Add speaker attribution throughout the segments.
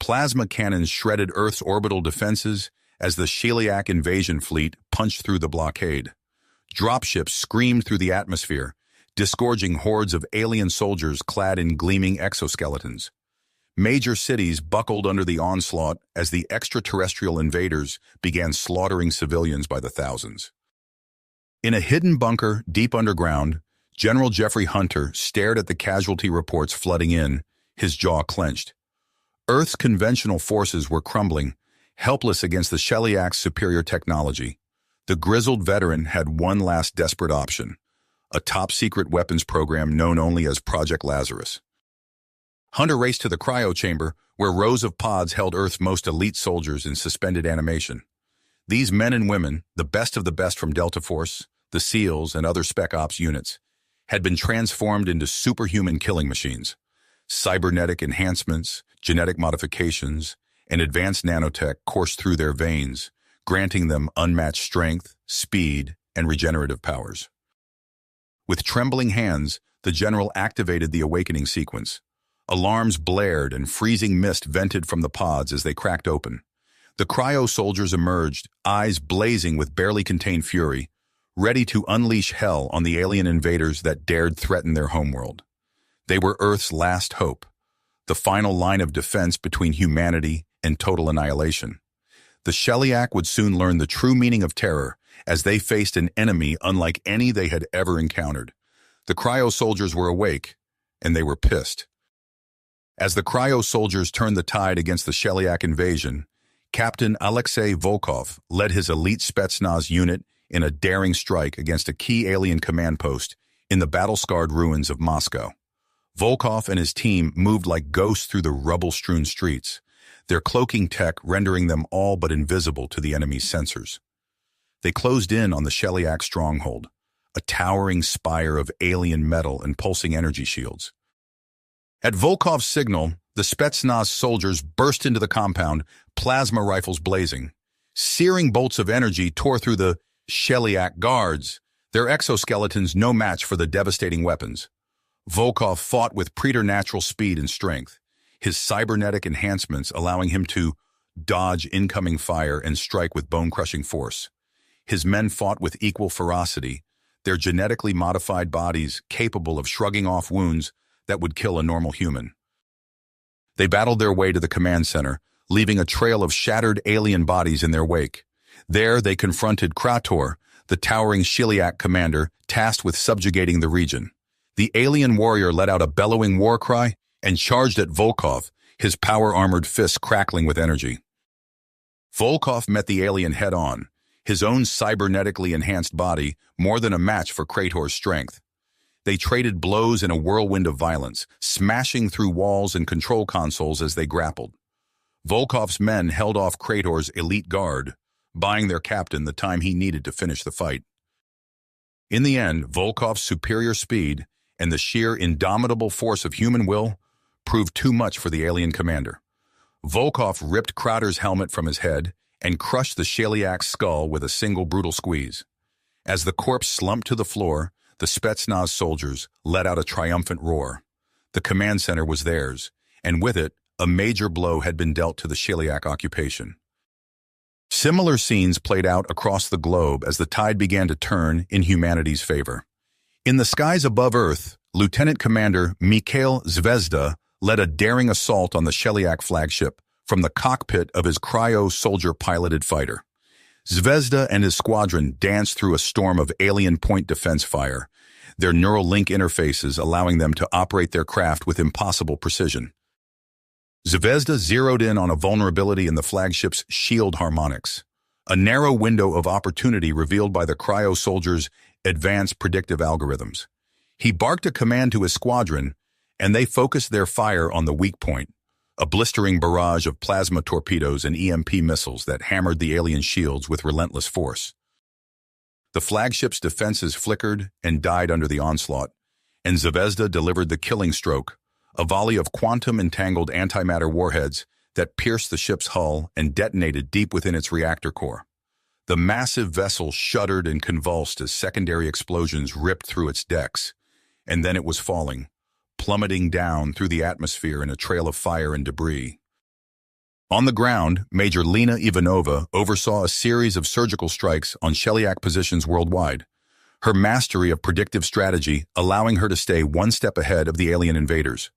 Speaker 1: Plasma cannons shredded Earth's orbital defenses as the Sheliak invasion fleet punched through the blockade. Dropships screamed through the atmosphere, disgorging hordes of alien soldiers clad in gleaming exoskeletons. Major cities buckled under the onslaught as the extraterrestrial invaders began slaughtering civilians by the thousands. In a hidden bunker deep underground, General Jeffrey Hunter stared at the casualty reports flooding in, his jaw clenched. Earth's conventional forces were crumbling, helpless against the Sheliak's superior technology. The grizzled veteran had one last desperate option, a top-secret weapons program known only as Project Lazarus. Hunter raced to the cryo chamber, where rows of pods held Earth's most elite soldiers in suspended animation. These men and women, the best of the best from Delta Force, the SEALs, and other Spec Ops units, had been transformed into superhuman killing machines. Cybernetic enhancements, genetic modifications, and advanced nanotech coursed through their veins, granting them unmatched strength, speed, and regenerative powers. With trembling hands, the general activated the awakening sequence. Alarms blared and freezing mist vented from the pods as they cracked open. The cryo soldiers emerged, eyes blazing with barely contained fury, ready to unleash hell on the alien invaders that dared threaten their homeworld. They were Earth's last hope, the final line of defense between humanity and total annihilation. The Sheliak would soon learn the true meaning of terror as they faced an enemy unlike any they had ever encountered. The cryo soldiers were awake, and they were pissed. As the cryo soldiers turned the tide against the Sheliak invasion, Captain Alexei Volkov led his elite Spetsnaz unit in a daring strike against a key alien command post in the battle-scarred ruins of Moscow. Volkov and his team moved like ghosts through the rubble-strewn streets, their cloaking tech rendering them all but invisible to the enemy's sensors. They closed in on the Sheliak stronghold, a towering spire of alien metal and pulsing energy shields. At Volkov's signal, the Spetsnaz soldiers burst into the compound, plasma rifles blazing. Searing bolts of energy tore through the Sheliak guards, their exoskeletons no match for the devastating weapons. Volkov fought with preternatural speed and strength, his cybernetic enhancements allowing him to dodge incoming fire and strike with bone-crushing force. His men fought with equal ferocity, their genetically modified bodies capable of shrugging off wounds that would kill a normal human. They battled their way to the command center, leaving a trail of shattered alien bodies in their wake. There they confronted Krator, the towering Sheliak commander tasked with subjugating the region. The alien warrior let out a bellowing war cry and charged at Volkov, his power-armored fists crackling with energy. Volkov met the alien head-on, his own cybernetically enhanced body more than a match for Krator's strength. They traded blows in a whirlwind of violence, smashing through walls and control consoles as they grappled. Volkov's men held off Krator's elite guard, buying their captain the time he needed to finish the fight. In the end, Volkov's superior speed and the sheer indomitable force of human will proved too much for the alien commander. Volkov ripped Krator's helmet from his head and crushed the Sheliak's skull with a single brutal squeeze. As the corpse slumped to the floor, the Spetsnaz soldiers let out a triumphant roar. The command center was theirs, and with it, a major blow had been dealt to the Sheliak occupation. Similar scenes played out across the globe as the tide began to turn in humanity's favor. In the skies above Earth, Lieutenant Commander Mikhail Zvezda led a daring assault on the Sheliak flagship from the cockpit of his Cryo soldier-piloted fighter. Zvezda and his squadron danced through a storm of alien point defense fire, their neural link interfaces allowing them to operate their craft with impossible precision. Zvezda zeroed in on a vulnerability in the flagship's shield harmonics, a narrow window of opportunity revealed by the Cryo soldiers' advanced predictive algorithms. He barked a command to his squadron, and they focused their fire on the weak point, a blistering barrage of plasma torpedoes and EMP missiles that hammered the alien shields with relentless force. The flagship's defenses flickered and died under the onslaught, and Zvezda delivered the killing stroke, a volley of quantum-entangled antimatter warheads that pierced the ship's hull and detonated deep within its reactor core. The massive vessel shuddered and convulsed as secondary explosions ripped through its decks, and then it was falling, plummeting down through the atmosphere in a trail of fire and debris. On the ground, Major Lena Ivanova oversaw a series of surgical strikes on Sheliak positions worldwide, her mastery of predictive strategy allowing her to stay one step ahead of the alien invaders.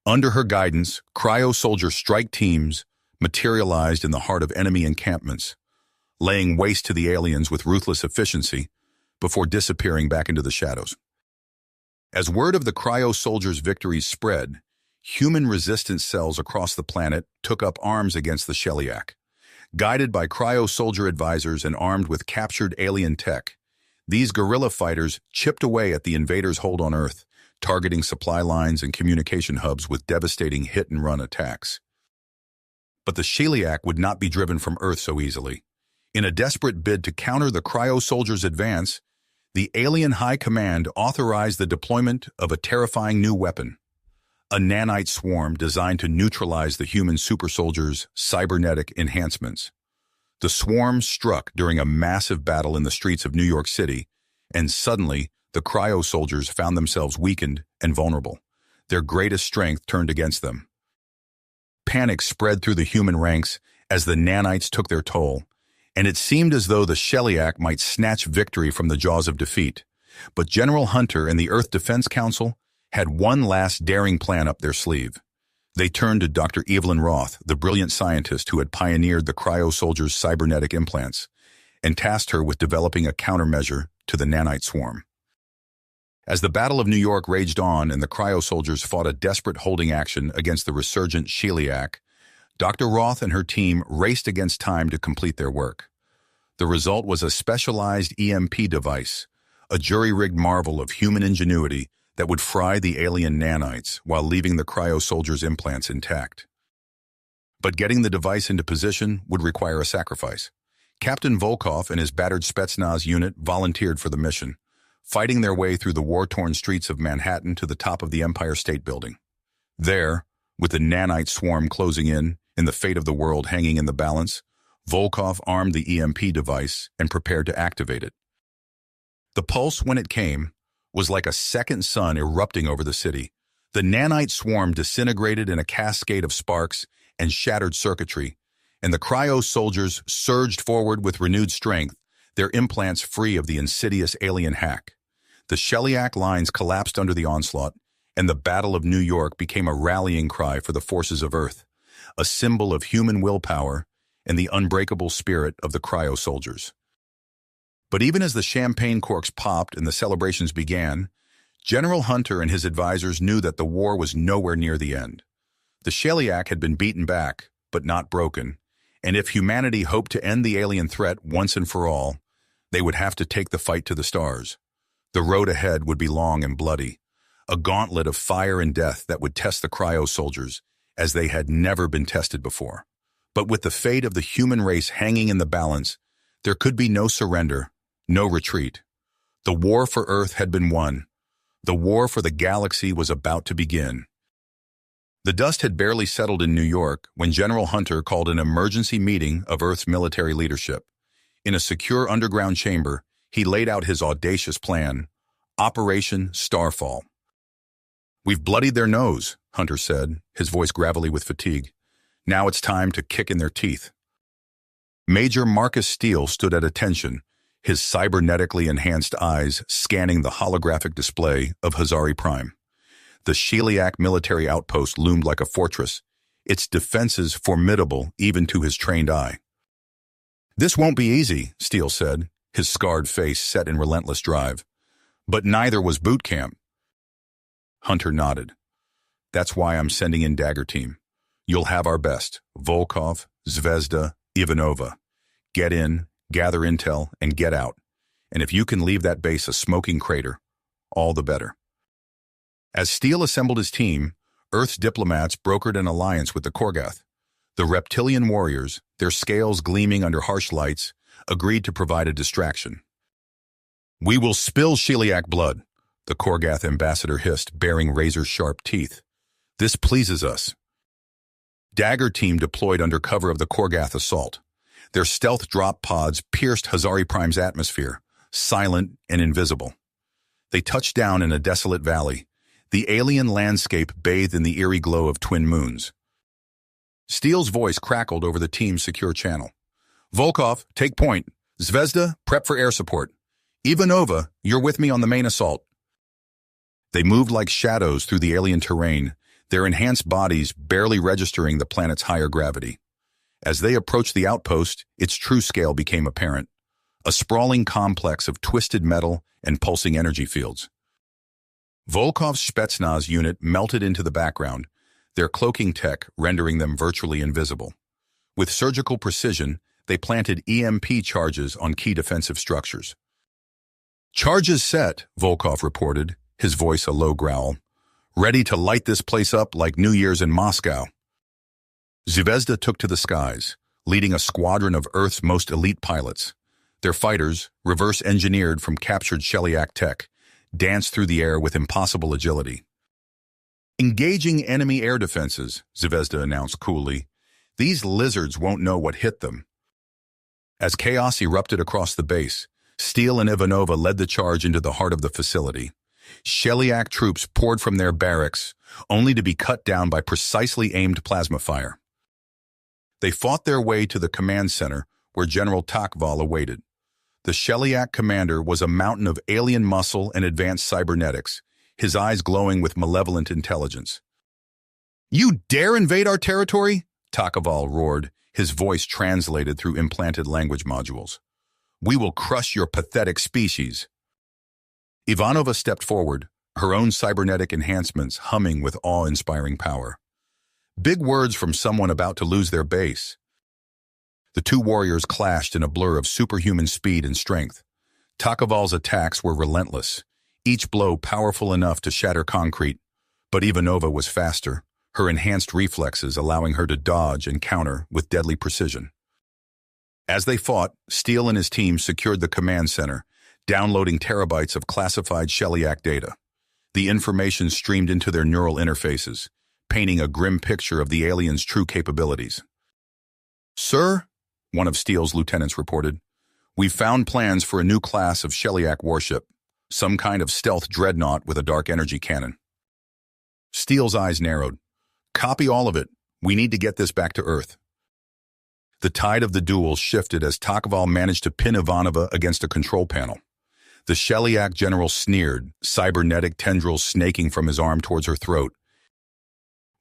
Speaker 1: Under her guidance, Cryo soldier strike teams materialized in the heart of enemy encampments, laying waste to the aliens with ruthless efficiency before disappearing back into the shadows. As word of the Cryo soldiers' victories spread, human resistance cells across the planet took up arms against the Sheliak. Guided by Cryo soldier advisors and armed with captured alien tech, these guerrilla fighters chipped away at the invaders' hold on Earth, targeting supply lines and communication hubs with devastating hit-and-run attacks. But the Sheliak would not be driven from Earth so easily. In a desperate bid to counter the Cryo soldiers' advance, the alien high command authorized the deployment of a terrifying new weapon, a nanite swarm designed to neutralize the human super soldiers' cybernetic enhancements. The swarm struck during a massive battle in the streets of New York City, and suddenly the Cryo soldiers found themselves weakened and vulnerable. Their greatest strength turned against them. Panic spread through the human ranks as the nanites took their toll, and it seemed as though the Sheliak might snatch victory from the jaws of defeat. But General Hunter and the Earth Defense Council had one last daring plan up their sleeve. They turned to Dr. Evelyn Roth, the brilliant scientist who had pioneered the Cryo soldiers' cybernetic implants, and tasked her with developing a countermeasure to the nanite swarm. As the Battle of New York raged on and the Cryo soldiers fought a desperate holding action against the resurgent Sheliak, Dr. Roth and her team raced against time to complete their work. The result was a specialized EMP device, a jury-rigged marvel of human ingenuity that would fry the alien nanites while leaving the Cryo soldiers' implants intact. But getting the device into position would require a sacrifice. Captain Volkov and his battered Spetsnaz unit volunteered for the mission, fighting their way through the war-torn streets of Manhattan to the top of the Empire State Building. There, with the nanite swarm closing in and the fate of the world hanging in the balance, Volkov armed the EMP device and prepared to activate it. The pulse, when it came, was like a second sun erupting over the city. The nanite swarm disintegrated in a cascade of sparks and shattered circuitry, and the Cryo soldiers surged forward with renewed strength, their implants free of the insidious alien hack. The Sheliak lines collapsed under the onslaught, and the Battle of New York became a rallying cry for the forces of Earth, a symbol of human willpower and the unbreakable spirit of the Cryo soldiers. But even as the champagne corks popped and the celebrations began, General Hunter and his advisors knew that the war was nowhere near the end. The Sheliak had been beaten back, but not broken, and if humanity hoped to end the alien threat once and for all, they would have to take the fight to the stars. The road ahead would be long and bloody, a gauntlet of fire and death that would test the Cryo soldiers as they had never been tested before. But with the fate of the human race hanging in the balance, there could be no surrender, no retreat. The war for Earth had been won. The war for the galaxy was about to begin. The dust had barely settled in New York when General Hunter called an emergency meeting of Earth's military leadership. In a secure underground chamber, he laid out his audacious plan, Operation Starfall. "We've bloodied their nose," Hunter said, his voice gravelly with fatigue. "Now it's time to kick in their teeth." Major Marcus Steele stood at attention, his cybernetically enhanced eyes scanning the holographic display of Hazari Prime. The Sheliak military outpost loomed like a fortress, its defenses formidable even to his trained eye. "This won't be easy," Steele said, his scarred face set in relentless drive. "But neither was boot camp." Hunter nodded. "That's why I'm sending in Dagger Team. You'll have our best, Volkov, Zvezda, Ivanova. Get in, gather intel, and get out. And if you can leave that base a smoking crater, all the better." As Steele assembled his team, Earth's diplomats brokered an alliance with the Korgath. The reptilian warriors, their scales gleaming under harsh lights, agreed to provide a distraction. "We will spill Sheliak blood," the Korgath ambassador hissed, baring razor-sharp teeth. "This pleases us." Dagger Team deployed under cover of the Korgath assault. Their stealth drop pods pierced Hazari Prime's atmosphere, silent and invisible. They touched down in a desolate valley, the alien landscape bathed in the eerie glow of twin moons. Steele's voice crackled over the team's secure channel. Volkov, take point. Zvezda, prep for air support. Ivanova, you're with me on the main assault. They moved like shadows through the alien terrain, their enhanced bodies barely registering the planet's higher gravity. As they approached the outpost, its true scale became apparent. A sprawling complex of twisted metal and pulsing energy fields. Volkov's Spetsnaz unit melted into the background, their cloaking tech rendering them virtually invisible. With surgical precision, they planted EMP charges on key defensive structures. Charges set, Volkov reported, his voice a low growl. Ready to light this place up like New Year's in Moscow. Zvezda took to the skies, leading a squadron of Earth's most elite pilots. Their fighters, reverse-engineered from captured Sheliak tech, danced through the air with impossible agility. Engaging enemy air defenses, Zvezda announced coolly. These lizards won't know what hit them. As chaos erupted across the base, Steele and Ivanova led the charge into the heart of the facility. Sheliak troops poured from their barracks, only to be cut down by precisely aimed plasma fire. They fought their way to the command center, where General Takval awaited. The Sheliak commander was a mountain of alien muscle and advanced cybernetics, his eyes glowing with malevolent intelligence. "You dare invade our territory?" Takval roared, his voice translated through implanted language modules. "We will crush your pathetic species." Ivanova stepped forward, her own cybernetic enhancements humming with awe-inspiring power. Big words from someone about to lose their base. The two warriors clashed in a blur of superhuman speed and strength. Takval's attacks were relentless, each blow powerful enough to shatter concrete, but Ivanova was faster, her enhanced reflexes allowing her to dodge and counter with deadly precision. As they fought, Steele and his team secured the command center, downloading terabytes of classified Sheliak data. The information streamed into their neural interfaces, painting a grim picture of the aliens' true capabilities. "Sir," one of Steele's lieutenants reported, "we've found plans for a new class of Sheliak warship, some kind of stealth dreadnought with a dark energy cannon." Steele's eyes narrowed. "Copy all of it. We need to get this back to Earth." The tide of the duel shifted as Takval managed to pin Ivanova against a control panel. The Sheliak general sneered, cybernetic tendrils snaking from his arm towards her throat.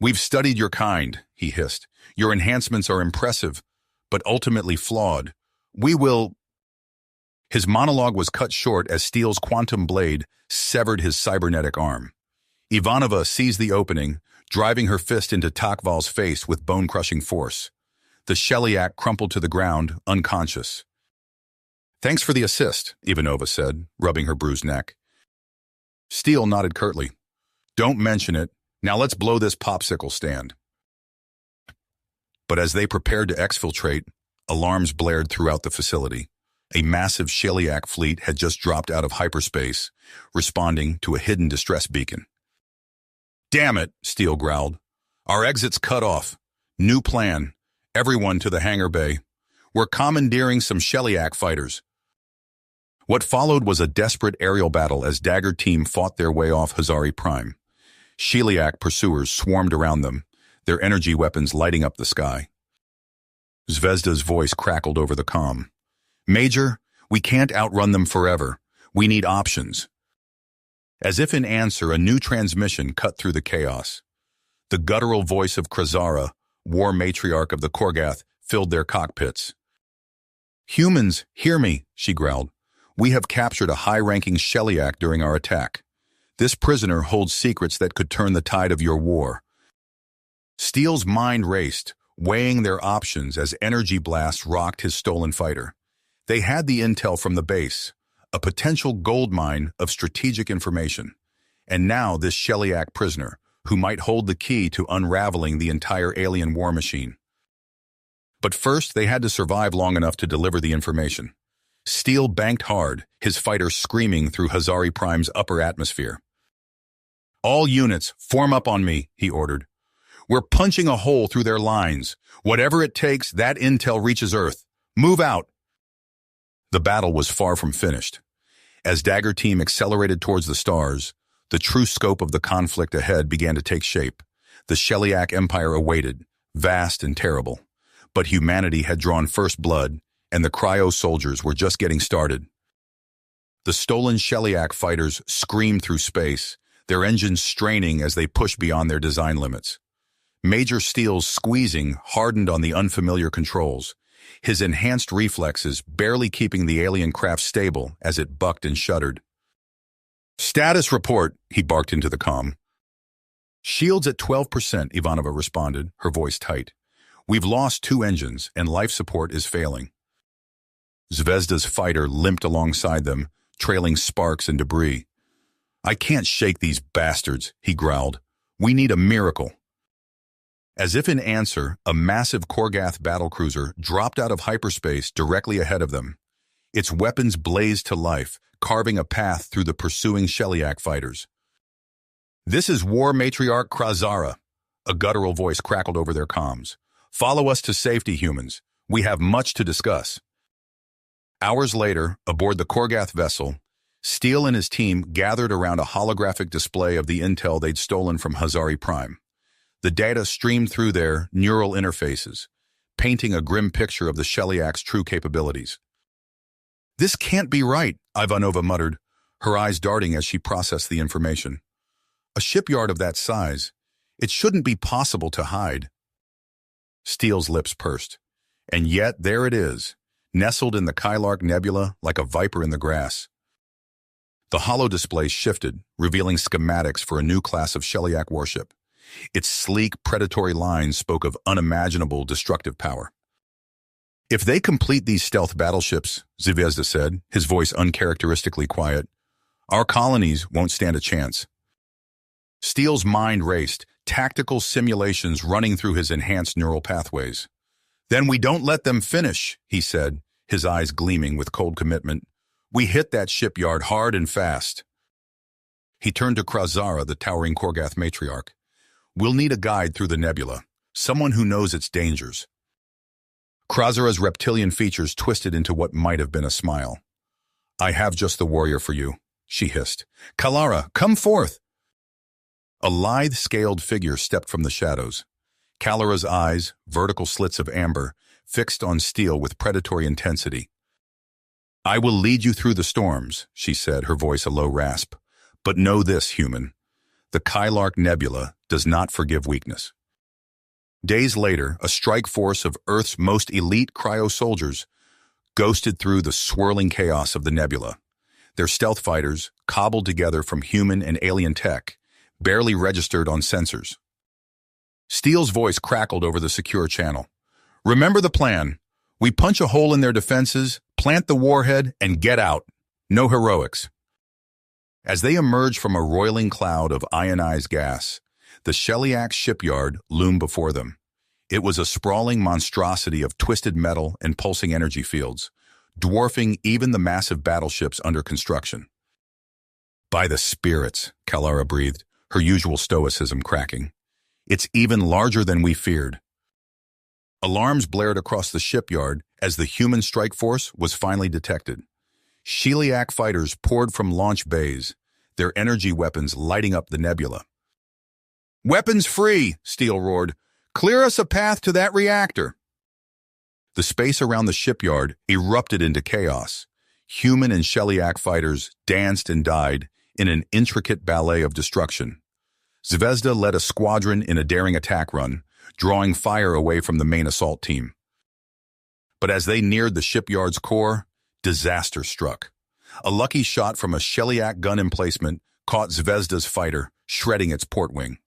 Speaker 1: "We've studied your kind," he hissed. "Your enhancements are impressive, but ultimately flawed. We will—" His monologue was cut short as Steele's quantum blade severed his cybernetic arm. Ivanova seized the opening, driving her fist into Takval's face with bone-crushing force. The Sheliak crumpled to the ground, unconscious. "Thanks for the assist," Ivanova said, rubbing her bruised neck. Steele nodded curtly. "Don't mention it. Now let's blow this popsicle stand." But as they prepared to exfiltrate, alarms blared throughout the facility. A massive Sheliak fleet had just dropped out of hyperspace, responding to a hidden distress beacon. "Damn it," Steele growled. "Our exit's cut off. New plan. Everyone to the hangar bay. We're commandeering some Sheliak fighters." What followed was a desperate aerial battle as Dagger Team fought their way off Hazari Prime. Sheliak pursuers swarmed around them, their energy weapons lighting up the sky. Zvezda's voice crackled over the comm. "Major, we can't outrun them forever. We need options." As if in answer, a new transmission cut through the chaos. The guttural voice of Krazara, war matriarch of the Korgath, filled their cockpits. "Humans, hear me," she growled. "We have captured a high-ranking Sheliak during our attack. This prisoner holds secrets that could turn the tide of your war." Steele's mind raced, weighing their options as energy blasts rocked his stolen fighter. They had the intel from the base, a potential gold mine of strategic information. And now this Sheliak prisoner, who might hold the key to unraveling the entire alien war machine. But first, they had to survive long enough to deliver the information. Steele banked hard, his fighter screaming through Hazari Prime's upper atmosphere. "All units, form up on me," he ordered. "We're punching a hole through their lines. Whatever it takes, that intel reaches Earth. Move out." The battle was far from finished. As Dagger Team accelerated towards the stars, the true scope of the conflict ahead began to take shape. The Sheliak Empire awaited, vast and terrible. But humanity had drawn first blood, and the Cryo soldiers were just getting started. The stolen Sheliak fighters screamed through space, their engines straining as they pushed beyond their design limits. Major Steele's squeezing hardened on the unfamiliar controls, his enhanced reflexes barely keeping the alien craft stable as it bucked and shuddered. "Status report," he barked into the comm. "Shields at 12%, Ivanova responded, her voice tight. "We've lost 2 engines, and life support is failing." Zvezda's fighter limped alongside them, trailing sparks and debris. "I can't shake these bastards," he growled. "We need a miracle." As if in answer, a massive Korgath battlecruiser dropped out of hyperspace directly ahead of them. Its weapons blazed to life, carving a path through the pursuing Sheliak fighters. "This is War Matriarch Krazara," a guttural voice crackled over their comms. "Follow us to safety, humans. We have much to discuss." Hours later, aboard the Korgath vessel, Steele and his team gathered around a holographic display of the intel they'd stolen from Hazari Prime. The data streamed through their neural interfaces, painting a grim picture of the Sheliak's true capabilities. "This can't be right," Ivanova muttered, her eyes darting as she processed the information. "A shipyard of that size, it shouldn't be possible to hide." Steele's lips pursed. And yet there it is, nestled in the Kylark Nebula like a viper in the grass. The holodisplay shifted, revealing schematics for a new class of Sheliak warship. Its sleek, predatory lines spoke of unimaginable destructive power. "If they complete these stealth battleships," Zvezda said, his voice uncharacteristically quiet, "our colonies won't stand a chance." Steele's mind raced, tactical simulations running through his enhanced neural pathways. "Then we don't let them finish," he said, his eyes gleaming with cold commitment. "We hit that shipyard hard and fast." He turned to Krazara, the towering Korgath matriarch. "We'll need a guide through the nebula, someone who knows its dangers." Krazara's reptilian features twisted into what might have been a smile. "I have just the warrior for you," she hissed. "Kalara, come forth!" A lithe, scaled figure stepped from the shadows. Kalara's eyes, vertical slits of amber, fixed on Steele with predatory intensity. "I will lead you through the storms," she said, her voice a low rasp. "But know this, human. The Kylark Nebula does not forgive weakness." Days later, a strike force of Earth's most elite cryo soldiers ghosted through the swirling chaos of the nebula. Their stealth fighters, cobbled together from human and alien tech, barely registered on sensors. Steele's voice crackled over the secure channel. "Remember the plan. We punch a hole in their defenses, plant the warhead, and get out. No heroics." As they emerged from a roiling cloud of ionized gas, the Sheliak shipyard loomed before them. It was a sprawling monstrosity of twisted metal and pulsing energy fields, dwarfing even the massive battleships under construction. "By the spirits," Kalara breathed, her usual stoicism cracking. "It's even larger than we feared." Alarms blared across the shipyard as the human strike force was finally detected. Sheliak fighters poured from launch bays, their energy weapons lighting up the nebula. "Weapons free," Steele roared. "Clear us a path to that reactor." The space around the shipyard erupted into chaos. Human and Sheliak fighters danced and died in an intricate ballet of destruction. Zvezda led a squadron in a daring attack run, drawing fire away from the main assault team. But as they neared the shipyard's core, disaster struck. A lucky shot from a Sheliak gun emplacement caught Zvezda's fighter, shredding its port wing.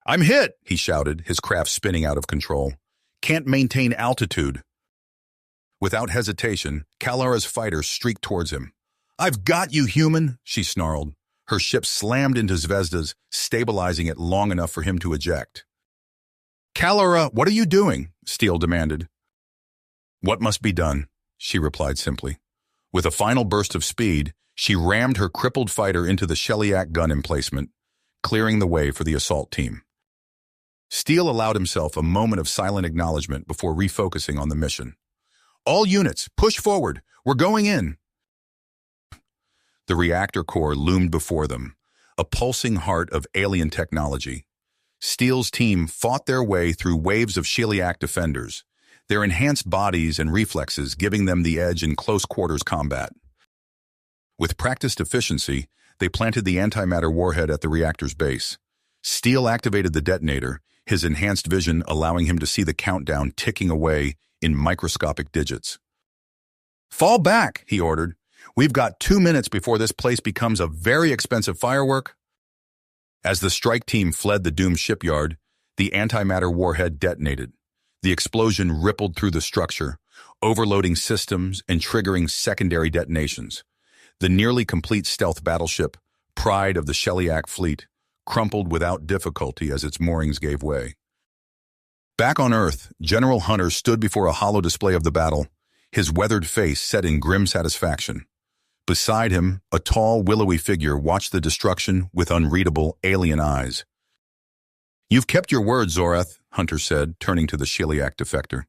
Speaker 1: "I'm hit," he shouted, his craft spinning out of control. "Can't maintain altitude." Without hesitation, Kalara's fighter streaked towards him. "I've got you, human," she snarled. Her ship slammed into Zvezda's, stabilizing it long enough for him to eject. "Kalara, what are you doing?" Steele demanded. "What must be done," she replied simply. With a final burst of speed, she rammed her crippled fighter into the Sheliak gun emplacement, clearing the way for the assault team. Steele allowed himself a moment of silent acknowledgement before refocusing on the mission. "All units, push forward. We're going in." The reactor core loomed before them, a pulsing heart of alien technology. Steele's team fought their way through waves of Sheliak defenders, their enhanced bodies and reflexes giving them the edge in close-quarters combat. With practiced efficiency, they planted the antimatter warhead at the reactor's base. Steele activated the detonator, his enhanced vision allowing him to see the countdown ticking away in microscopic digits. "Fall back," he ordered. "We've got 2 minutes before this place becomes a very expensive firework." As the strike team fled the doomed shipyard, the antimatter warhead detonated. The explosion rippled through the structure, overloading systems and triggering secondary detonations. The nearly complete stealth battleship, pride of the Sheliak fleet, crumpled without difficulty as its moorings gave way. Back on Earth, General Hunter stood before a hollow display of the battle, his weathered face set in grim satisfaction. Beside him, a tall, willowy figure watched the destruction with unreadable, alien eyes. "You've kept your word, Zorath," Hunter said, turning to the Sheliak defector.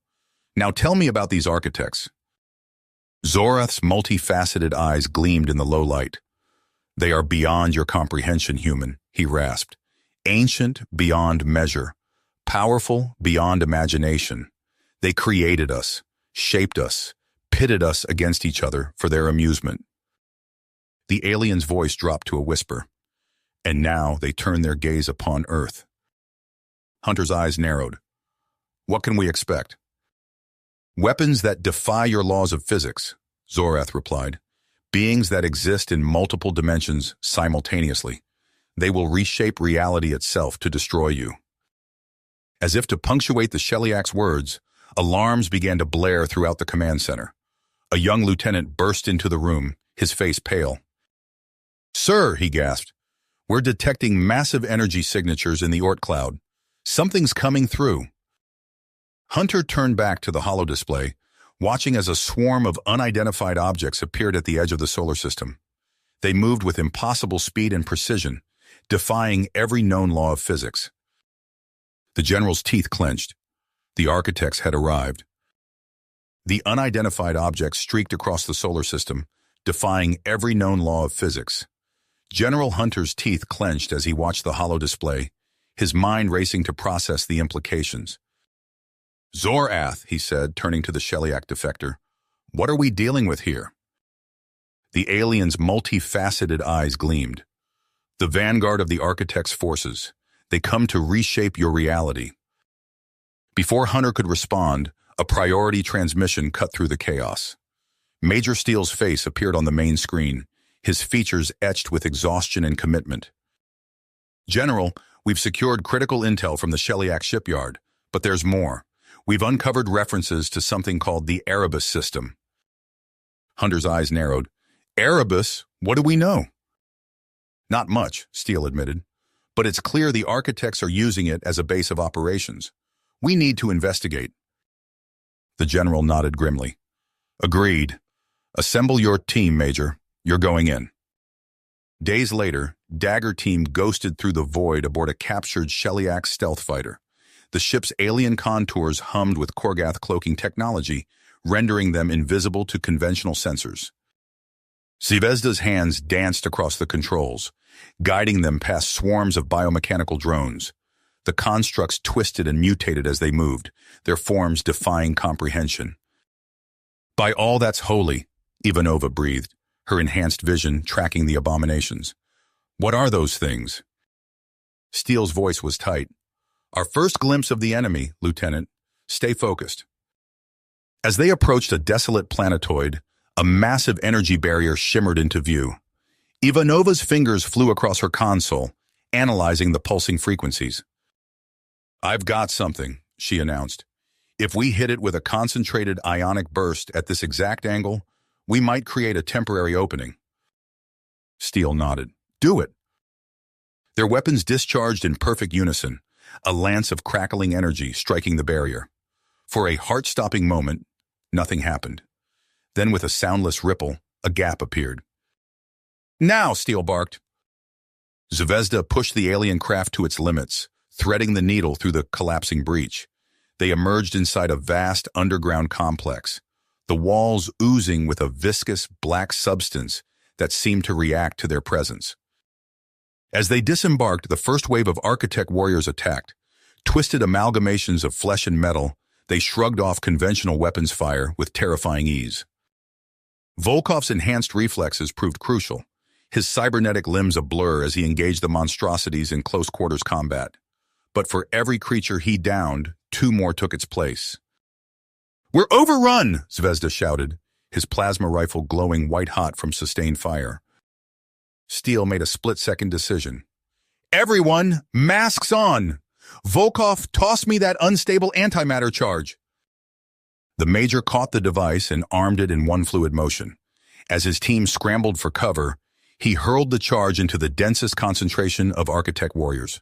Speaker 1: "Now tell me about these architects." Zorath's multifaceted eyes gleamed in the low light. "They are beyond your comprehension, human," he rasped. "Ancient beyond measure, powerful beyond imagination. They created us, shaped us, pitted us against each other for their amusement." The alien's voice dropped to a whisper. "And now they turn their gaze upon Earth." Hunter's eyes narrowed. "What can we expect?" "Weapons that defy your laws of physics," Zorath replied. "Beings that exist in multiple dimensions simultaneously. They will reshape reality itself to destroy you." As if to punctuate the Sheliak's words, alarms began to blare throughout the command center. A young lieutenant burst into the room, his face pale. "Sir," he gasped, "we're detecting massive energy signatures in the Oort cloud. Something's coming through." Hunter turned back to the hollow display, watching as a swarm of unidentified objects appeared at the edge of the solar system. They moved with impossible speed and precision, defying every known law of physics. The general's teeth clenched. The architects had arrived. The unidentified objects streaked across the solar system, defying every known law of physics. General Hunter's teeth clenched as he watched the hollow display, his mind racing to process the implications. "Zorath," he said, turning to the Sheliak defector, "what are we dealing with here?" The alien's multifaceted eyes gleamed. "The vanguard of the architect's forces. They come to reshape your reality." Before Hunter could respond, a priority transmission cut through the chaos. Major Steele's face appeared on the main screen, his features etched with exhaustion and commitment. "General, we've secured critical intel from the Sheliak shipyard, but there's more. We've uncovered references to something called the Erebus system." Hunter's eyes narrowed. "Erebus? What do we know?" "Not much," Steele admitted, "but it's clear the architects are using it as a base of operations. We need to investigate." The general nodded grimly. "Agreed. Assemble your team, Major. You're going in." Days later, Dagger Team ghosted through the void aboard a captured Sheliak stealth fighter. The ship's alien contours hummed with Korgath cloaking technology, rendering them invisible to conventional sensors. Zvezda's hands danced across the controls, guiding them past swarms of biomechanical drones. The constructs twisted and mutated as they moved, their forms defying comprehension. "By all that's holy," Ivanova breathed, her enhanced vision tracking the abominations. "What are those things?" Steele's voice was tight. "Our first glimpse of the enemy, Lieutenant. Stay focused." As they approached a desolate planetoid, a massive energy barrier shimmered into view. Ivanova's fingers flew across her console, analyzing the pulsing frequencies. "I've got something," she announced. "If we hit it with a concentrated ionic burst at this exact angle, we might create a temporary opening." Steele nodded. "Do it." Their weapons discharged in perfect unison, a lance of crackling energy striking the barrier. For a heart-stopping moment, nothing happened. Then with a soundless ripple, a gap appeared. "Now!" Steele barked. Zvezda pushed the alien craft to its limits, threading the needle through the collapsing breach. They emerged inside a vast underground complex, the walls oozing with a viscous black substance that seemed to react to their presence. As they disembarked, the first wave of architect warriors attacked. Twisted amalgamations of flesh and metal, they shrugged off conventional weapons fire with terrifying ease. Volkov's enhanced reflexes proved crucial, his cybernetic limbs a blur as he engaged the monstrosities in close-quarters combat. But for every creature he downed, two more took its place. "We're overrun!" Zvezda shouted, his plasma rifle glowing white-hot from sustained fire. Steel made a split-second decision. "Everyone, masks on! Volkov, toss me that unstable antimatter charge!" The Major caught the device and armed it in one fluid motion. As his team scrambled for cover, he hurled the charge into the densest concentration of architect warriors.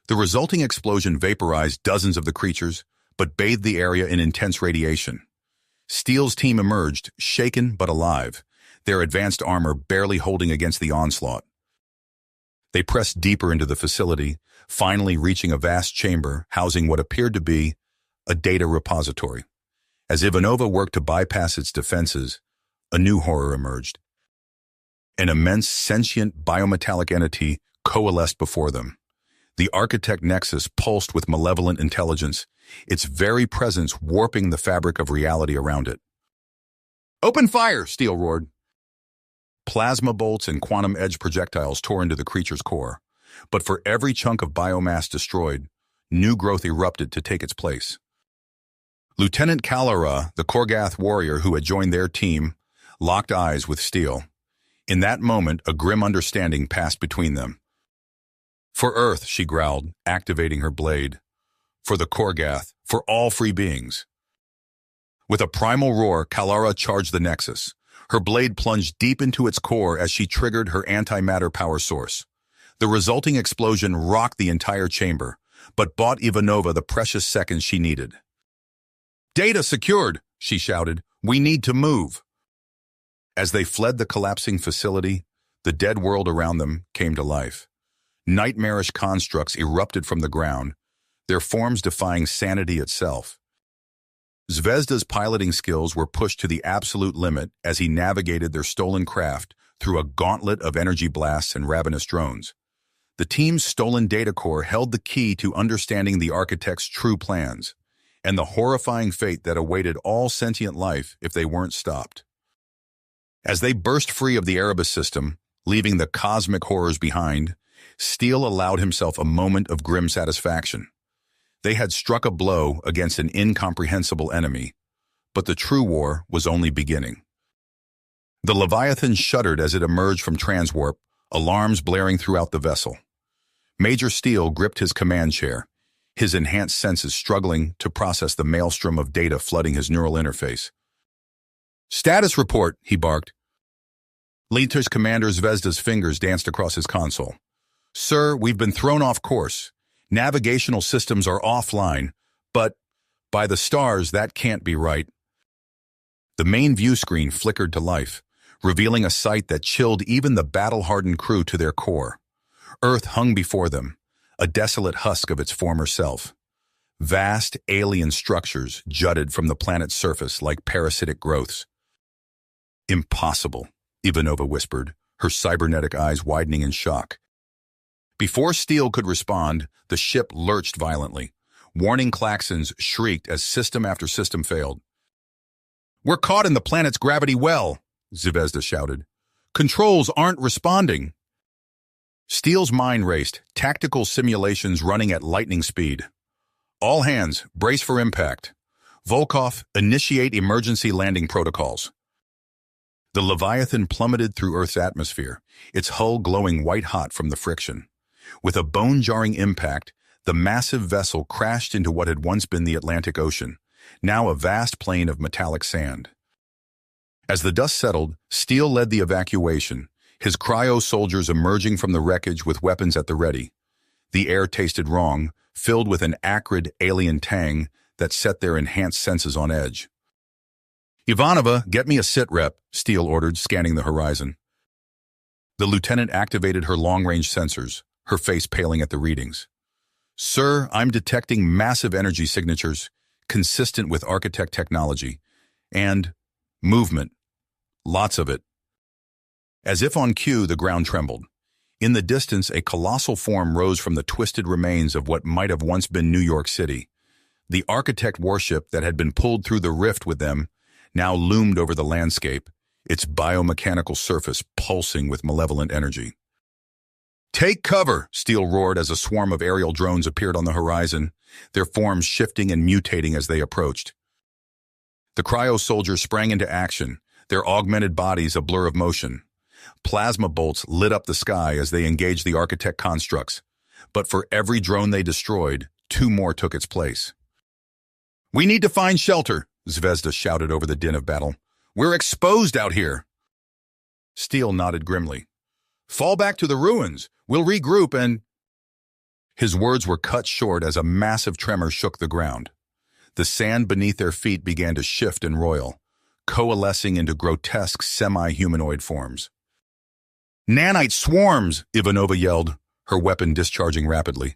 Speaker 1: The resulting explosion vaporized dozens of the creatures, but bathed the area in intense radiation. Steel's team emerged, shaken but alive, their advanced armor barely holding against the onslaught. They pressed deeper into the facility, finally reaching a vast chamber housing what appeared to be a data repository. As Ivanova worked to bypass its defenses, a new horror emerged. An immense, sentient, biometallic entity coalesced before them. The Architect Nexus pulsed with malevolent intelligence, its very presence warping the fabric of reality around it. "Open fire!" Steel roared. Plasma bolts and quantum edge projectiles tore into the creature's core, but for every chunk of biomass destroyed, new growth erupted to take its place. Lieutenant Kalara, the Korgath warrior who had joined their team, locked eyes with Steel. In that moment, a grim understanding passed between them. "For Earth," she growled, activating her blade. "For the Korgath, for all free beings." With a primal roar, Kalara charged the Nexus. Her blade plunged deep into its core as she triggered her antimatter power source. The resulting explosion rocked the entire chamber, but bought Ivanova the precious seconds she needed. "Data secured," she shouted. "We need to move." As they fled the collapsing facility, the dead world around them came to life. Nightmarish constructs erupted from the ground, their forms defying sanity itself. Zvezda's piloting skills were pushed to the absolute limit as he navigated their stolen craft through a gauntlet of energy blasts and ravenous drones. The team's stolen data core held the key to understanding the Architect's true plans, and the horrifying fate that awaited all sentient life if they weren't stopped. As they burst free of the Erebus system, leaving the cosmic horrors behind, Steel allowed himself a moment of grim satisfaction. They had struck a blow against an incomprehensible enemy, but the true war was only beginning. The Leviathan shuddered as it emerged from transwarp, alarms blaring throughout the vessel. Major Steel gripped his command chair, his enhanced senses struggling to process the maelstrom of data flooding his neural interface. "Status report," he barked. Lieutenant Commander Zvezda's fingers danced across his console. "Sir, we've been thrown off course. Navigational systems are offline, but by the stars, that can't be right." The main view screen flickered to life, revealing a sight that chilled even the battle-hardened crew to their core. Earth hung before them, a desolate husk of its former self. Vast, alien structures jutted from the planet's surface like parasitic growths. "Impossible," Ivanova whispered, her cybernetic eyes widening in shock. Before Steel could respond, the ship lurched violently. Warning klaxons shrieked as system after system failed. "We're caught in the planet's gravity well," Zvezda shouted. "Controls aren't responding." Steel's mind raced, tactical simulations running at lightning speed. "All hands, brace for impact. Volkov, initiate emergency landing protocols." The Leviathan plummeted through Earth's atmosphere, its hull glowing white-hot from the friction. With a bone-jarring impact, the massive vessel crashed into what had once been the Atlantic Ocean, now a vast plain of metallic sand. As the dust settled, Steel led the evacuation, his cryo soldiers emerging from the wreckage with weapons at the ready. The air tasted wrong, filled with an acrid alien tang that set their enhanced senses on edge. "Ivanova, get me a sit rep," Steel ordered, scanning the horizon. The lieutenant activated her long-range sensors, her face paling at the readings. "Sir, I'm detecting massive energy signatures, consistent with Architect technology, and movement. Lots of it." As if on cue, the ground trembled. In the distance, a colossal form rose from the twisted remains of what might have once been New York City. The architect warship that had been pulled through the rift with them now loomed over the landscape, its biomechanical surface pulsing with malevolent energy. "Take cover!" Steele roared as a swarm of aerial drones appeared on the horizon, their forms shifting and mutating as they approached. The cryo soldiers sprang into action, their augmented bodies a blur of motion. Plasma bolts lit up the sky as they engaged the architect constructs, but for every drone they destroyed, 2 more took its place. "We need to find shelter," Zvezda shouted over the din of battle. "We're exposed out here." Steele nodded grimly. "Fall back to the ruins. We'll regroup and—" His words were cut short as a massive tremor shook the ground. The sand beneath their feet began to shift and roil, coalescing into grotesque semi-humanoid forms. "Nanite swarms!" Ivanova yelled, her weapon discharging rapidly.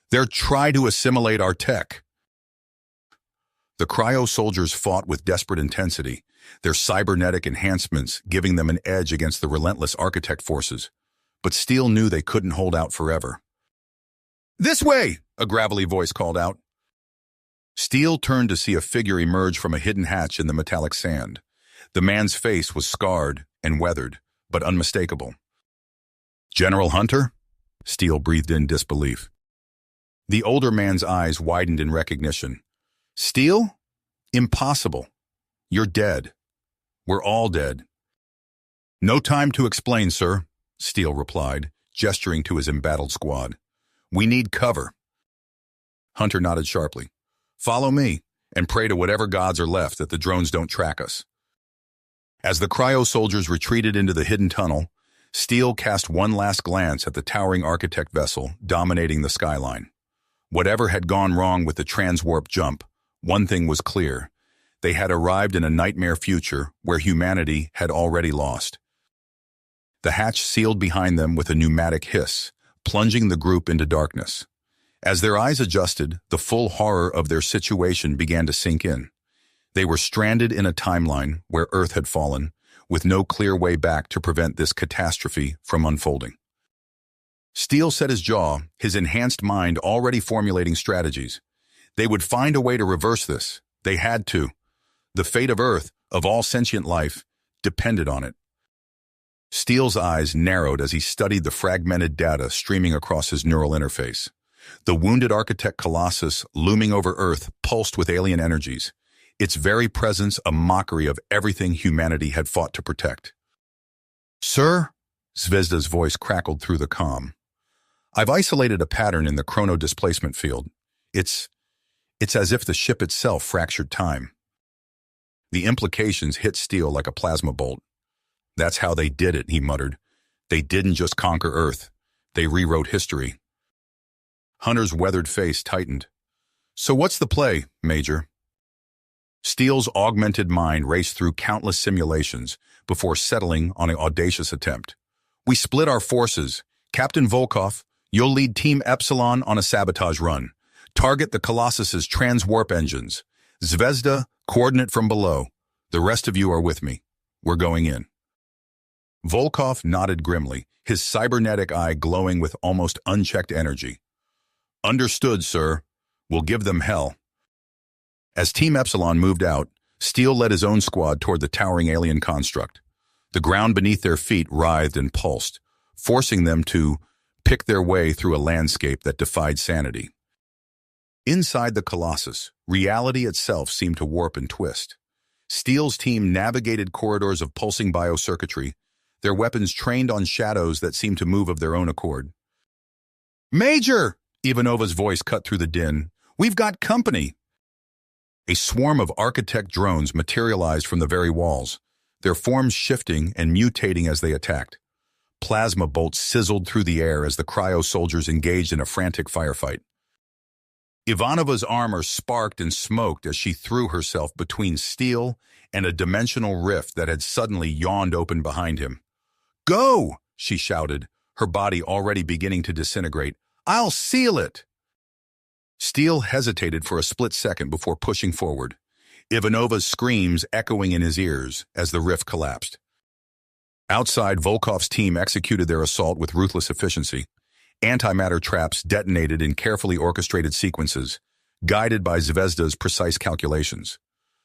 Speaker 1: "They're trying to assimilate our tech." The cryo soldiers fought with desperate intensity, their cybernetic enhancements giving them an edge against the relentless architect forces. But Steele knew they couldn't hold out forever. "This way!" a gravelly voice called out. Steele turned to see a figure emerge from a hidden hatch in the metallic sand. The man's face was scarred and weathered, but unmistakable. "General Hunter?" Steele breathed in disbelief. The older man's eyes widened in recognition. "Steele? Impossible. You're dead. We're all dead." "No time to explain, sir," Steele replied, gesturing to his embattled squad. "We need cover." Hunter nodded sharply. "Follow me, and pray to whatever gods are left that the drones don't track us." As the cryo soldiers retreated into the hidden tunnel, Steele cast one last glance at the towering architect vessel dominating the skyline. Whatever had gone wrong with the transwarp jump, one thing was clear. They had arrived in a nightmare future where humanity had already lost. The hatch sealed behind them with a pneumatic hiss, plunging the group into darkness. As their eyes adjusted, the full horror of their situation began to sink in. They were stranded in a timeline where Earth had fallen, with no clear way back to prevent this catastrophe from unfolding. Steele set his jaw, his enhanced mind already formulating strategies. They would find a way to reverse this. They had to. The fate of Earth, of all sentient life, depended on it. Steele's eyes narrowed as he studied the fragmented data streaming across his neural interface. The wounded architect Colossus, looming over Earth, pulsed with alien energies, its very presence a mockery of everything humanity had fought to protect. "Sir?" Zvezda's voice crackled through the comm. "I've isolated a pattern in the chrono displacement field. It's as if the ship itself fractured time." The implications hit Steele like a plasma bolt. "That's how they did it," he muttered. "They didn't just conquer Earth. They rewrote history." Hunter's weathered face tightened. "So what's the play, Major?" Steele's augmented mind raced through countless simulations before settling on an audacious attempt. "We split our forces. Captain Volkov, you'll lead Team Epsilon on a sabotage run. Target the Colossus's transwarp engines. Zvezda, coordinate from below. The rest of you are with me. We're going in." Volkov nodded grimly, his cybernetic eye glowing with almost unchecked energy. "Understood, sir. We'll give them hell." As Team Epsilon moved out, Steele led his own squad toward the towering alien construct. The ground beneath their feet writhed and pulsed, forcing them to pick their way through a landscape that defied sanity. Inside the Colossus, reality itself seemed to warp and twist. Steele's team navigated corridors of pulsing biocircuitry, their weapons trained on shadows that seemed to move of their own accord. "Major!" Ivanova's voice cut through the din. "We've got company!" A swarm of architect drones materialized from the very walls, their forms shifting and mutating as they attacked. Plasma bolts sizzled through the air as the cryo soldiers engaged in a frantic firefight. Ivanova's armor sparked and smoked as she threw herself between Steele and a dimensional rift that had suddenly yawned open behind him. "Go!" she shouted, her body already beginning to disintegrate. "I'll seal it!" Steele hesitated for a split second before pushing forward, Ivanova's screams echoing in his ears as the rift collapsed. Outside, Volkov's team executed their assault with ruthless efficiency. Antimatter traps detonated in carefully orchestrated sequences, guided by Zvezda's precise calculations.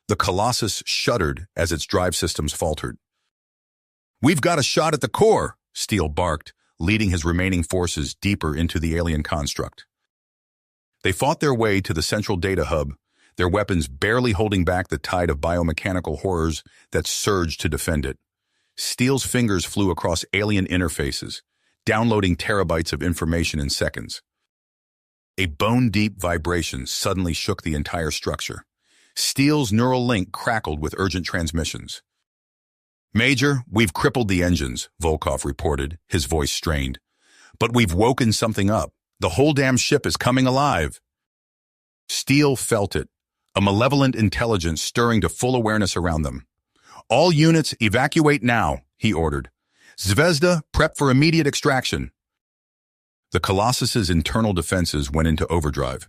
Speaker 1: The Colossus shuddered as its drive systems faltered. "We've got a shot at the core," Steel barked, leading his remaining forces deeper into the alien construct. They fought their way to the central data hub, their weapons barely holding back the tide of biomechanical horrors that surged to defend it. Steel's fingers flew across alien interfaces, downloading terabytes of information in seconds. A bone-deep vibration suddenly shook the entire structure. Steel's neural link crackled with urgent transmissions. "Major, we've crippled the engines," Volkov reported, his voice strained. "But we've woken something up. The whole damn ship is coming alive." Steel felt it, a malevolent intelligence stirring to full awareness around them. "All units, evacuate now," he ordered. "Zvezda, prep for immediate extraction." The Colossus's internal defenses went into overdrive.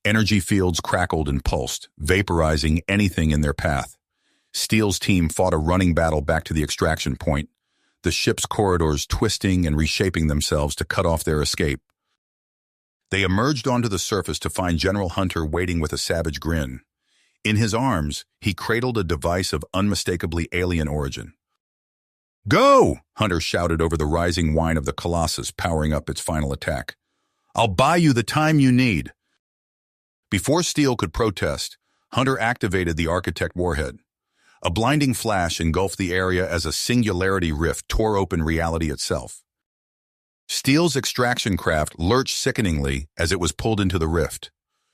Speaker 1: Energy fields crackled and pulsed, vaporizing anything in their path. Steel's team fought a running battle back to the extraction point, the ship's corridors twisting and reshaping themselves to cut off their escape. They emerged onto the surface to find General Hunter waiting with a savage grin. In his arms, he cradled a device of unmistakably alien origin. "Go!" Hunter shouted over the rising whine of the Colossus, powering up its final attack. "I'll buy you the time you need." Before Steel could protest, Hunter activated the Architect warhead. A blinding flash engulfed the area as a singularity rift tore open reality itself. Steel's extraction craft lurched sickeningly as it was pulled into the rift.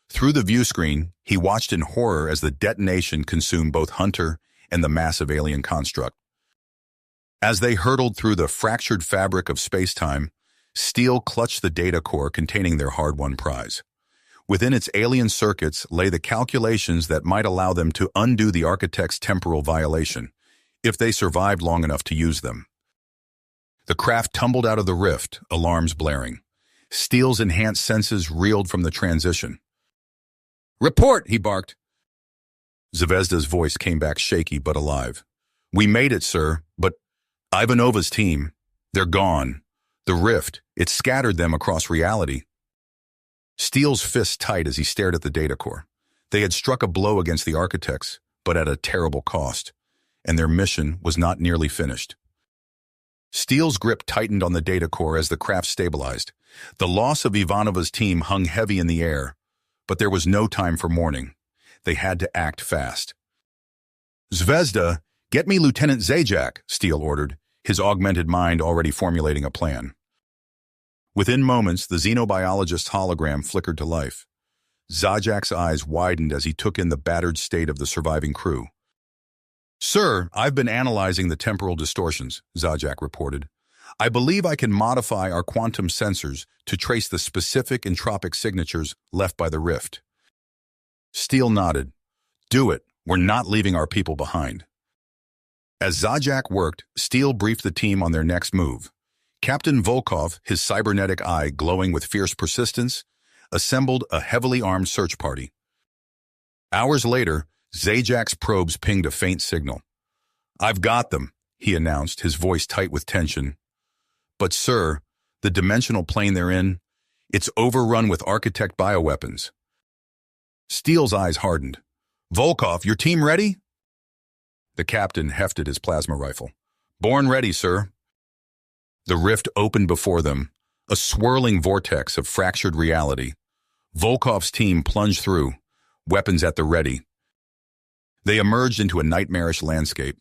Speaker 1: Through the view screen, he watched in horror as the detonation consumed both Hunter and the massive alien construct. As they hurtled through the fractured fabric of space-time, Steel clutched the data core containing their hard-won prize. Within its alien circuits lay the calculations that might allow them to undo the Architect's temporal violation, if they survived long enough to use them. The craft tumbled out of the rift, alarms blaring. Steel's enhanced senses reeled from the transition. "Report!" he barked. Zvezda's voice came back shaky but alive. "We made it, sir, but Ivanova's team, they're gone. The rift, it scattered them across reality." Steel's fist tight as he stared at the data core. They had struck a blow against the Architects, but at a terrible cost, and their mission was not nearly finished. Steel's grip tightened on the data core as the craft stabilized. The loss of Ivanova's team hung heavy in the air, but there was no time for mourning. They had to act fast. "Zvezda, get me Lieutenant Zajac," Steel ordered, his augmented mind already formulating a plan. Within moments, the xenobiologist's hologram flickered to life. Zajac's eyes widened as he took in the battered state of the surviving crew. "Sir, I've been analyzing the temporal distortions," Zajac reported. "I believe I can modify our quantum sensors to trace the specific entropic signatures left by the rift." Steel nodded. "Do it. We're not leaving our people behind." As Zajac worked, Steel briefed the team on their next move. Captain Volkov, his cybernetic eye glowing with fierce persistence, assembled a heavily armed search party. Hours later, Zajac's probes pinged a faint signal. "I've got them," he announced, his voice tight with tension. "But sir, the dimensional plane they're in, it's overrun with Architect bioweapons." Steel's eyes hardened. "Volkov, your team ready?" The captain hefted his plasma rifle. "Born ready, sir." The rift opened before them, a swirling vortex of fractured reality. Volkov's team plunged through, weapons at the ready. They emerged into a nightmarish landscape.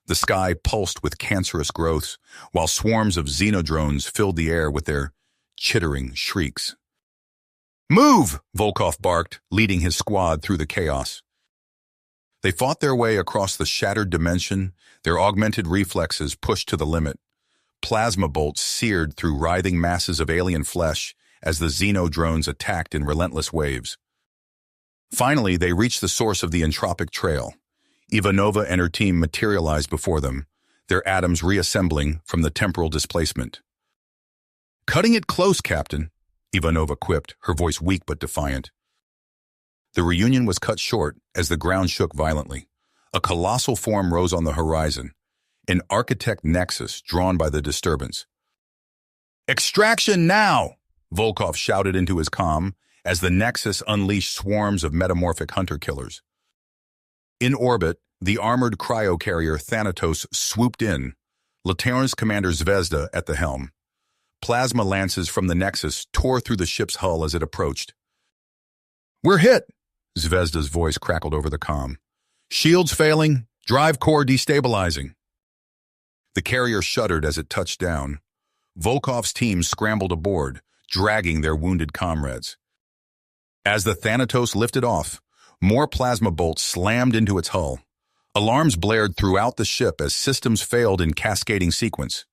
Speaker 1: The sky pulsed with cancerous growths, while swarms of xenodrones filled the air with their chittering shrieks. "Move!" Volkov barked, leading his squad through the chaos. They fought their way across the shattered dimension, their augmented reflexes pushed to the limit. Plasma bolts seared through writhing masses of alien flesh as the xenodrones attacked in relentless waves. Finally, they reached the source of the entropic trail. Ivanova and her team materialized before them, their atoms reassembling from the temporal displacement. "Cutting it close, Captain," Ivanova quipped, her voice weak but defiant. The reunion was cut short as the ground shook violently. A colossal form rose on the horizon. an architect nexus drawn by the disturbance. "Extraction now!" Volkov shouted into his comm as the nexus unleashed swarms of metamorphic hunter-killers. In orbit, the armored cryo carrier Thanatos swooped in, Latern's commander Zvezda at the helm. Plasma lances from the nexus tore through the ship's hull as it approached. "We're hit!" Zvezda's voice crackled over the comm. "Shields failing, drive core destabilizing." The carrier shuddered as it touched down. Volkov's team scrambled aboard, dragging their wounded comrades. As the Thanatos lifted off, more plasma bolts slammed into its hull. Alarms blared throughout the ship as systems failed in cascading sequence.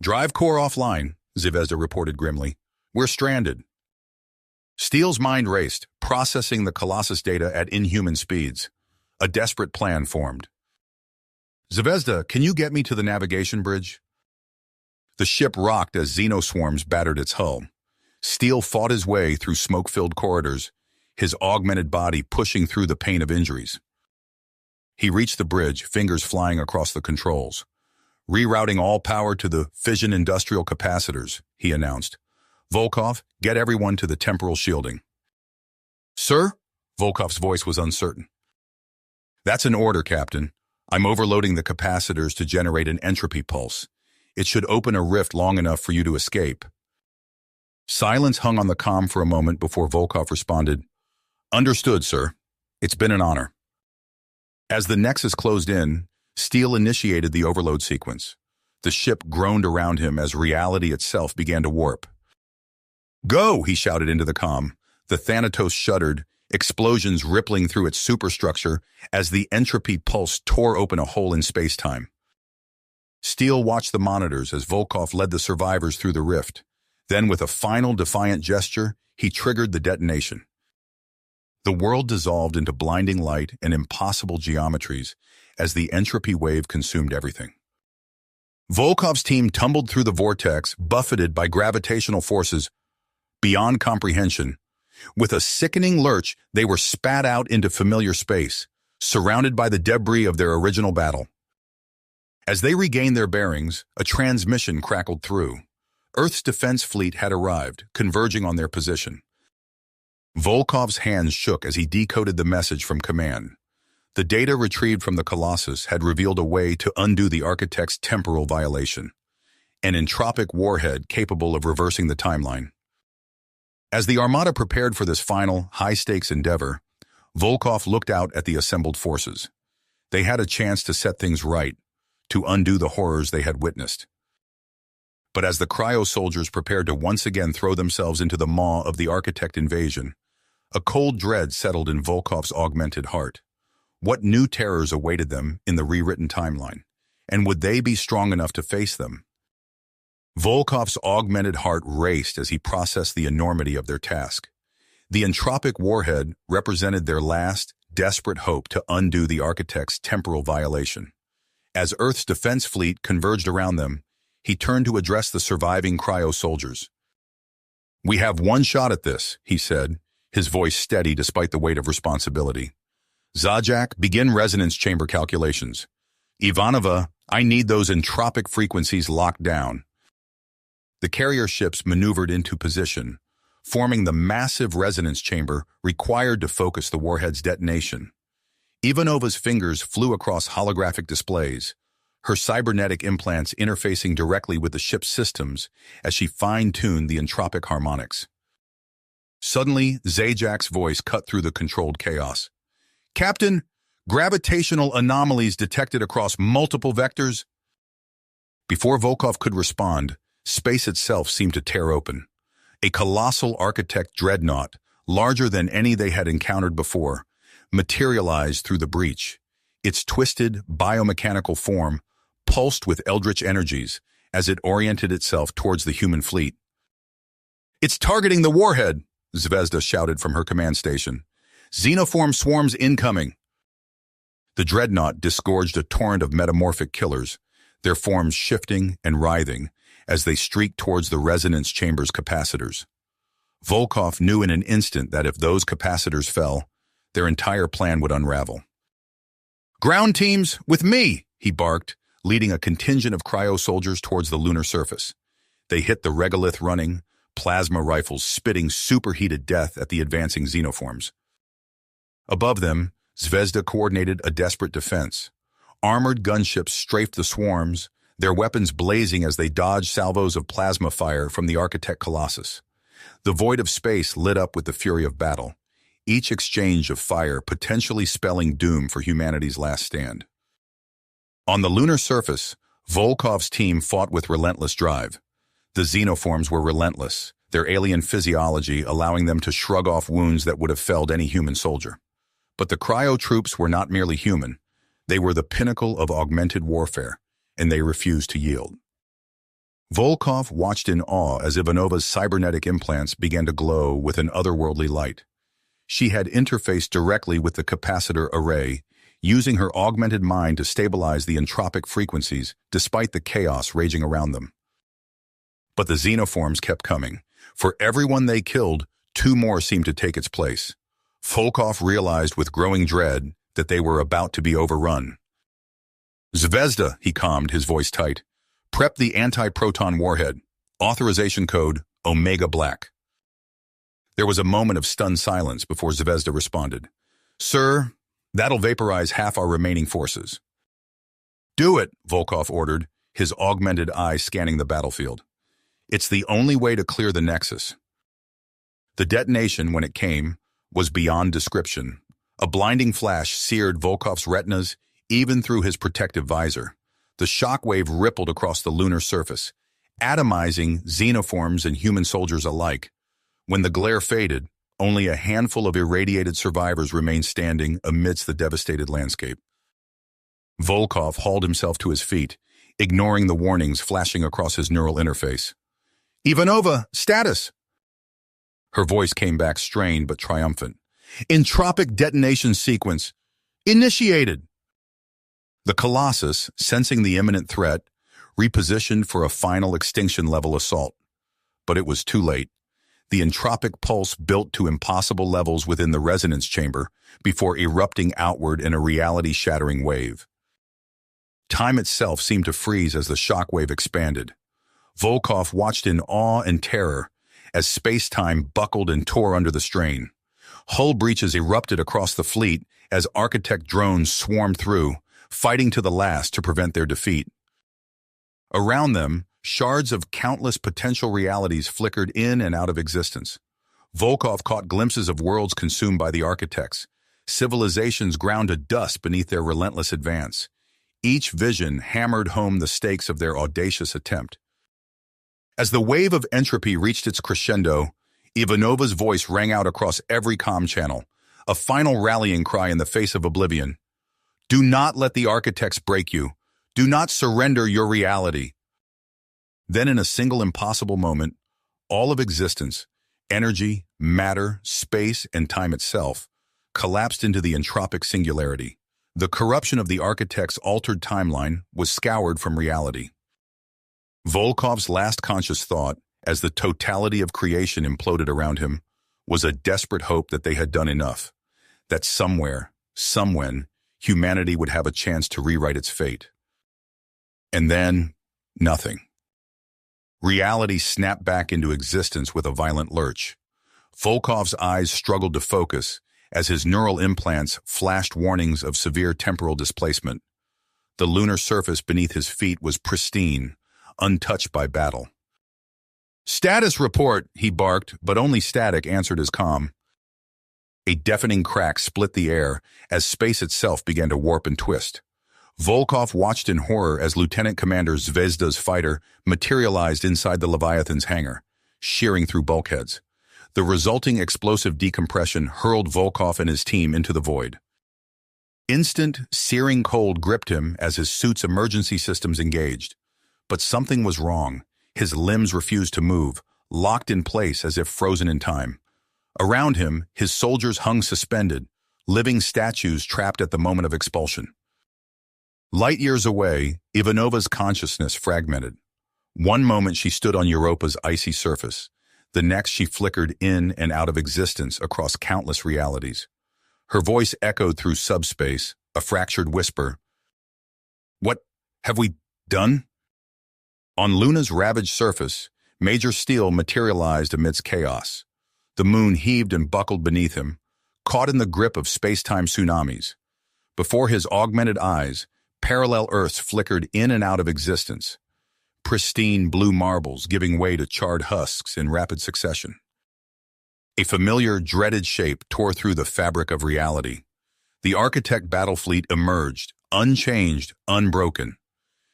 Speaker 1: "Drive core offline," Zvezda reported grimly. "We're stranded." Steele's mind raced, processing the Colossus data at inhuman speeds. A desperate plan formed. "Zvezda, can you get me to the navigation bridge?" The ship rocked as xenoswarms battered its hull. Steele fought his way through smoke-filled corridors, his augmented body pushing through the pain of injuries. He reached the bridge, fingers flying across the controls. "Rerouting all power to the fission industrial capacitors," he announced. "Volkov, get everyone to the temporal shielding." "Sir?" Volkov's voice was uncertain. "That's an order, Captain. I'm overloading the capacitors to generate an entropy pulse. It should open a rift long enough for you to escape." Silence hung on the comm for a moment before Volkov responded, "Understood, sir. It's been an honor." As the nexus closed in, Steele initiated the overload sequence. The ship groaned around him as reality itself began to warp. "Go!" he shouted into the comm. The Thanatos shuddered, explosions rippling through its superstructure as the entropy pulse tore open a hole in space-time. Steele watched the monitors as Volkov led the survivors through the rift. Then, with a final defiant gesture, he triggered the detonation. The world dissolved into blinding light and impossible geometries as the entropy wave consumed everything. Volkov's team tumbled through the vortex, buffeted by gravitational forces beyond comprehension. With a sickening lurch, they were spat out into familiar space, surrounded by the debris of their original battle. As they regained their bearings, a transmission crackled through. Earth's defense fleet had arrived, converging on their position. Volkov's hands shook as he decoded the message from command. The data retrieved from the Colossus had revealed a way to undo the architect's temporal violation, an entropic warhead capable of reversing the timeline. As the Armada prepared for this final, high-stakes endeavor, Volkov looked out at the assembled forces. They had a chance to set things right, to undo the horrors they had witnessed. But as the Cryo soldiers prepared to once again throw themselves into the maw of the architect invasion, a cold dread settled in Volkov's augmented heart. What new terrors awaited them in the rewritten timeline, and would they be strong enough to face them? Volkov's augmented heart raced as he processed the enormity of their task. The entropic warhead represented their last, desperate hope to undo the architect's temporal violation. As Earth's defense fleet converged around them, he turned to address the surviving Cryo soldiers. "We have one shot at this," he said, his voice steady despite the weight of responsibility. "Zajac, begin resonance chamber calculations. Ivanova, I need those entropic frequencies locked down." The carrier ships maneuvered into position, forming the massive resonance chamber required to focus the warhead's detonation. Ivanova's fingers flew across holographic displays, her cybernetic implants interfacing directly with the ship's systems as she fine-tuned the entropic harmonics. Suddenly, Zajac's voice cut through the controlled chaos. "Captain, gravitational anomalies detected across multiple vectors." Before Volkov could respond, space itself seemed to tear open. A colossal architect dreadnought, larger than any they had encountered before, materialized through the breach. Its twisted, biomechanical form pulsed with eldritch energies as it oriented itself towards the human fleet. "It's targeting the warhead," Zvezda shouted from her command station. "Xenoform swarms incoming." The dreadnought disgorged a torrent of metamorphic killers, their forms shifting and writhing as they streaked towards the resonance chamber's capacitors. Volkov knew in an instant that if those capacitors fell, their entire plan would unravel. "Ground teams, with me!" he barked, leading a contingent of Cryo soldiers towards the lunar surface. They hit the regolith running, plasma rifles spitting superheated death at the advancing xenoforms. Above them, Zvezda coordinated a desperate defense. Armored gunships strafed the swarms, their weapons blazing as they dodged salvos of plasma fire from the Architect Colossus. The void of space lit up with the fury of battle, each exchange of fire potentially spelling doom for humanity's last stand. On the lunar surface, Volkov's team fought with relentless drive. The xenoforms were relentless, their alien physiology allowing them to shrug off wounds that would have felled any human soldier. But the Cryo troops were not merely human. They were the pinnacle of augmented warfare, and they refused to yield. Volkov watched in awe as Ivanova's cybernetic implants began to glow with an otherworldly light. She had interfaced directly with the capacitor array, using her augmented mind to stabilize the entropic frequencies despite the chaos raging around them. But the xenoforms kept coming. For everyone they killed, 2 more seemed to take its place. Volkov realized with growing dread that they were about to be overrun. "Zvezda," he calmed, his voice tight. "Prep the anti-proton warhead. Authorization code Omega Black." There was a moment of stunned silence before Zvezda responded. "Sir, that'll vaporize half our remaining forces." "Do it," Volkov ordered, his augmented eyes scanning the battlefield. "It's the only way to clear the Nexus." The detonation, when it came, was beyond description. A blinding flash seared Volkov's retinas, even through his protective visor. The shockwave rippled across the lunar surface, atomizing xenoforms and human soldiers alike. When the glare faded, only a handful of irradiated survivors remained standing amidst the devastated landscape. Volkov hauled himself to his feet, ignoring the warnings flashing across his neural interface. "Ivanova, status!" Her voice came back strained but triumphant. "Entropic detonation sequence. Initiated!" The Colossus, sensing the imminent threat, repositioned for a final extinction-level assault. But it was too late. The entropic pulse built to impossible levels within the resonance chamber before erupting outward in a reality-shattering wave. Time itself seemed to freeze as the shockwave expanded. Volkov watched in awe and terror as space-time buckled and tore under the strain. Hull breaches erupted across the fleet as Architect drones swarmed through, fighting to the last to prevent their defeat. Around them, shards of countless potential realities flickered in and out of existence. Volkov caught glimpses of worlds consumed by the Architects, civilizations ground to dust beneath their relentless advance. Each vision hammered home the stakes of their audacious attempt. As the wave of entropy reached its crescendo, Ivanova's voice rang out across every comm channel, a final rallying cry in the face of oblivion. "Do not let the Architects break you. Do not surrender your reality." Then in a single impossible moment, all of existence, energy, matter, space, and time itself, collapsed into the entropic singularity. The corruption of the Architect's altered timeline was scoured from reality. Volkov's last conscious thought, as the totality of creation imploded around him, was a desperate hope that they had done enough, that somewhere, somewhen, humanity would have a chance to rewrite its fate. And then, nothing. Reality snapped back into existence with a violent lurch. Volkov's eyes struggled to focus as his neural implants flashed warnings of severe temporal displacement. The lunar surface beneath his feet was pristine, untouched by battle. "Status report," he barked, but only static answered his comm. A deafening crack split the air as space itself began to warp and twist. Volkov watched in horror as Lieutenant Commander Zvezda's fighter materialized inside the Leviathan's hangar, shearing through bulkheads. The resulting explosive decompression hurled Volkov and his team into the void. Instant, searing cold gripped him as his suit's emergency systems engaged. But something was wrong. His limbs refused to move, locked in place as if frozen in time. Around him, his soldiers hung suspended, living statues trapped at the moment of expulsion. Light years away, Ivanova's consciousness fragmented. One moment she stood on Europa's icy surface. The next she flickered in and out of existence across countless realities. Her voice echoed through subspace, a fractured whisper. Have we done? On Luna's ravaged surface, Major Steel materialized amidst chaos. The moon heaved and buckled beneath him, caught in the grip of space-time tsunamis. Before his augmented eyes, parallel Earths flickered in and out of existence, pristine blue marbles giving way to charred husks in rapid succession. A familiar, dreaded shape tore through the fabric of reality. The Architect battle fleet emerged, unchanged, unbroken.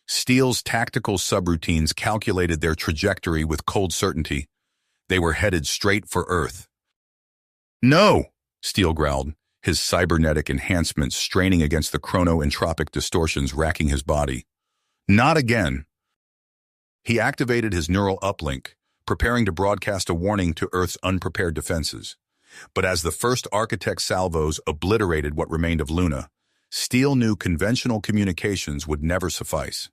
Speaker 1: Steel's tactical subroutines calculated their trajectory with cold certainty. They were headed straight for Earth. "No!" Steel growled, his cybernetic enhancements straining against the chrono-entropic distortions racking his body. "Not again." He activated his neural uplink, preparing to broadcast a warning to Earth's unprepared defenses. But as the first Architect salvos obliterated what remained of Luna, Steel knew conventional communications would never suffice.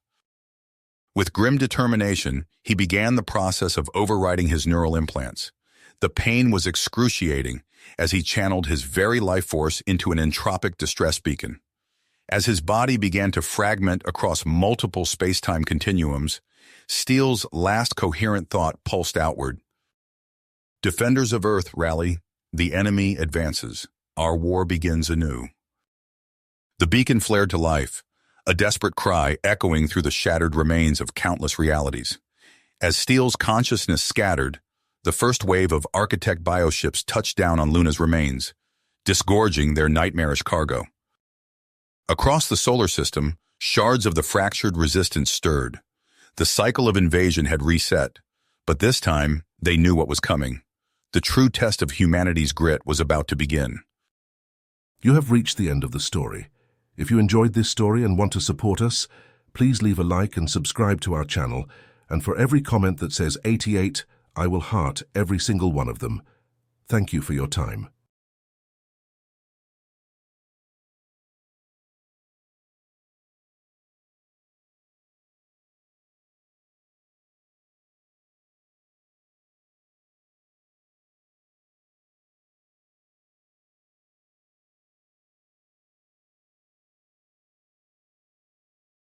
Speaker 1: With grim determination, he began the process of overriding his neural implants. The pain was excruciating as he channeled his very life force into an entropic distress beacon. As his body began to fragment across multiple space-time continuums, Steel's last coherent thought pulsed outward. "Defenders of Earth, rally. The enemy advances. Our war begins anew." The beacon flared to life, a desperate cry echoing through the shattered remains of countless realities. As Steel's consciousness scattered, the first wave of Architect bioships touched down on Luna's remains, disgorging their nightmarish cargo. Across the solar system, shards of the fractured resistance stirred. The cycle of invasion had reset, but this time they knew what was coming. The true test of humanity's grit was about to begin.
Speaker 2: You have reached the end of the story. If you enjoyed this story and want to support us, please leave a like and subscribe to our channel, and for every comment that says 88, I will heart every single one of them. Thank you for your time.